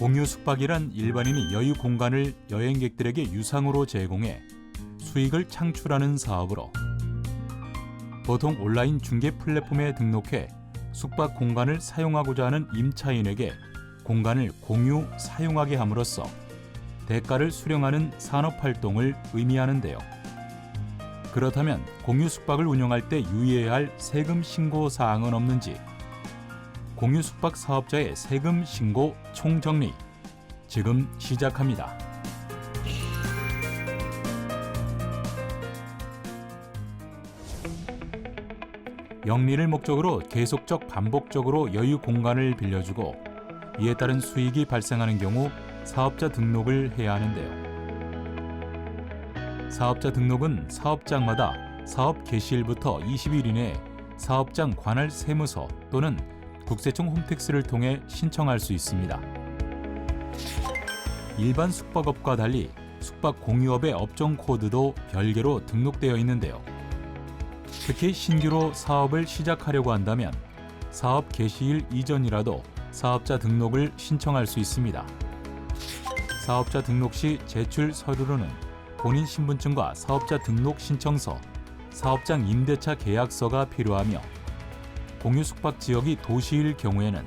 공유 숙박이란 일반인이 여유 공간을 여행객들에게 유상으로 제공해 수익을 창출하는 사업으로 보통 온라인 중개 플랫폼에 등록해 숙박 공간을 사용하고자 하는 임차인에게 공간을 공유 사용하게 함으로써 대가를 수령하는 산업활동을 의미하는데요. 그렇다면 공유 숙박을 운영할 때 유의해야 할 세금 신고 사항은 없는지 공유 숙박 사업자의 세금 신고 총정리 지금 시작합니다. 영리를 목적으로 계속적 반복적으로 여유 공간을 빌려주고 이에 따른 수익이 발생하는 경우 사업자 등록을 해야 하는데요. 사업자 등록은 사업장마다 사업 개시일부터 20일 이내에 사업장 관할 세무서 또는 국세청 홈택스를 통해 신청할 수 있습니다. 일반 숙박업과 달리 숙박 공유업의 업종 코드도 별개로 등록되어 있는데요. 특히 신규로 사업을 시작하려고 한다면 사업 개시일 이전이라도 사업자 등록을 신청할 수 있습니다. 사업자 등록 시 제출 서류로는 본인 신분증과 사업자 등록 신청서, 사업장 임대차 계약서가 필요하며 공유 숙박 지역이 도시일 경우에는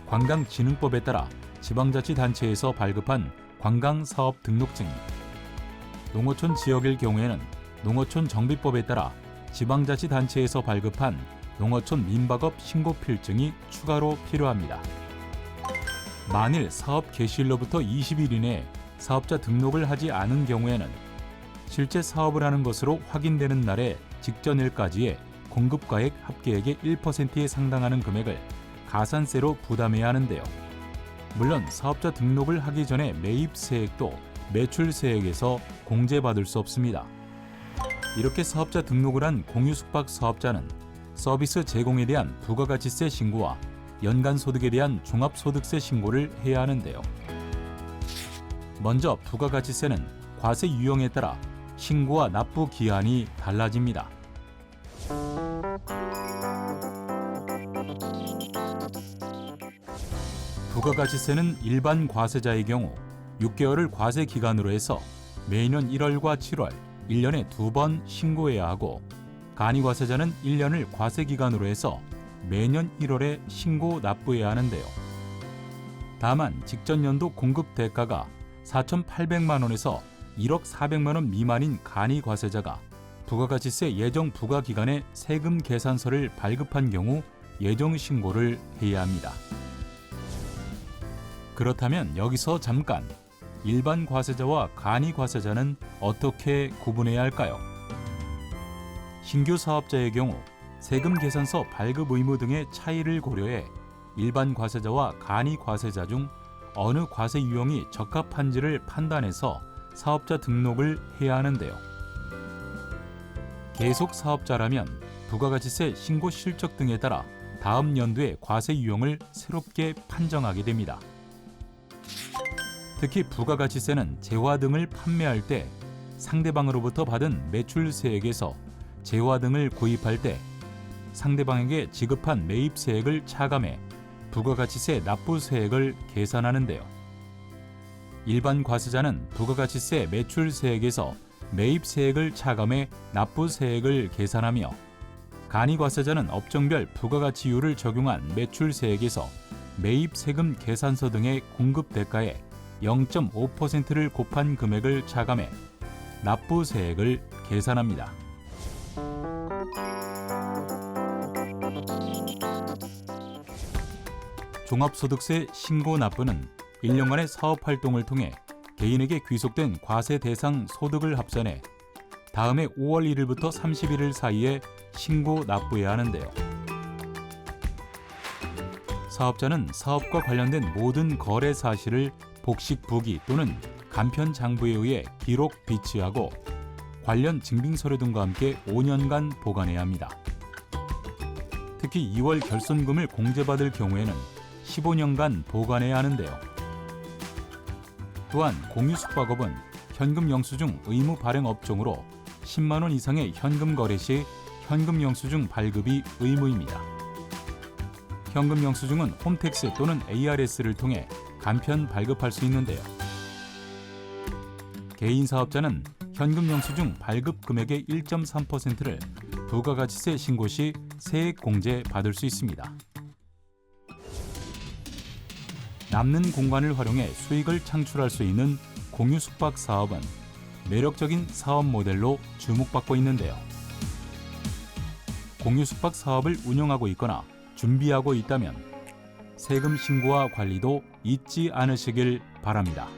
관광진흥법에 따라 지방자치단체에서 발급한 관광사업 등록증, 농어촌 지역일 경우에는 농어촌 정비법에 따라 지방자치단체에서 발급한 농어촌 민박업 신고필증이 추가로 필요합니다. 만일 사업 개시일로부터 20일 이내에 사업자 등록을 하지 않은 경우에는 실제 사업을 하는 것으로 확인되는 날의 직전일까지의 공급가액 합계액의 1%에 상당하는 금액을 가산세로 부담해야 하는데요. 물론 사업자 등록을 하기 전에 매입세액도 매출세액에서 공제받을 수 없습니다. 이렇게 사업자 등록을 한 공유 숙박 사업자는 서비스 제공에 대한 부가가치세 신고와 연간소득에 대한 종합소득세 신고를 해야 하는데요. 먼저 부가가치세는 과세 유형에 따라 신고와 납부 기한이 달라집니다. 부가가치세는 일반 과세자의 경우 6개월을 과세 기간으로 해서 매년 1월과 7월 1년에 2번 신고해야 하고 간이과세자는 1년을 과세 기간으로 해서 매년 1월에 신고 납부해야 하는데요. 다만 직전 연도 공급 대가가 4,800만 원에서 1억 400만 원 미만인 간이과세자가 부가가치세 예정 부과 기간에 세금 계산서를 발급한 경우 예정 신고를 해야 합니다. 그렇다면 여기서 잠깐 일반 과세자와 간이과세자는 어떻게 구분해야 할까요? 신규 사업자의 경우 세금 계산서 발급 의무 등의 차이를 고려해 일반 과세자와 간이과세자 중 어느 과세 유형이 적합한지를 판단해서 사업자 등록을 해야 하는데요. 계속 사업자라면 부가가치세 신고 실적 등에 따라 다음 연도의 과세 유형을 새롭게 판정하게 됩니다. 특히 부가가치세는 재화 등을 판매할 때 상대방으로부터 받은 매출세액에서 재화 등을 구입할 때 상대방에게 지급한 매입세액을 차감해 부가가치세 납부세액을 계산하는데요. 일반 과세자는 부가가치세 매출세액에서 매입세액을 차감해 납부세액을 계산하며 간이과세자는 업종별 부가가치율을 적용한 매출세액에서 매입세금 계산서 등의 공급대가에 0.5%를 곱한 금액을 차감해 납부세액을 계산합니다. 종합소득세 신고 납부는 1년간의 사업활동을 통해 개인에게 귀속된 과세 대상 소득을 합산해 다음해 5월 1일부터 31일 사이에 신고 납부해야 하는데요. 사업자는 사업과 관련된 모든 거래 사실을 복식 부기 또는 간편 장부에 의해 기록 비치하고 관련 증빙서류 등과 함께 5년간 보관해야 합니다. 특히 2월 결손금을 공제받을 경우에는 15년간 보관해야 하는데요. 또한 공유 숙박업은 현금 영수증 의무 발행 업종으로 10만 원 이상의 현금 거래 시 현금 영수증 발급이 의무입니다. 현금 영수증은 홈택스 또는 ARS를 통해 간편 발급할 수 있는데요. 개인 사업자는 현금 영수증 발급 금액의 1.3%를 부가가치세 신고 시 세액 공제 받을 수 있습니다. 남는 공간을 활용해 수익을 창출할 수 있는 공유 숙박 사업은 매력적인 사업 모델로 주목받고 있는데요. 공유 숙박 사업을 운영하고 있거나 준비하고 있다면 세금 신고와 관리도 잊지 않으시길 바랍니다.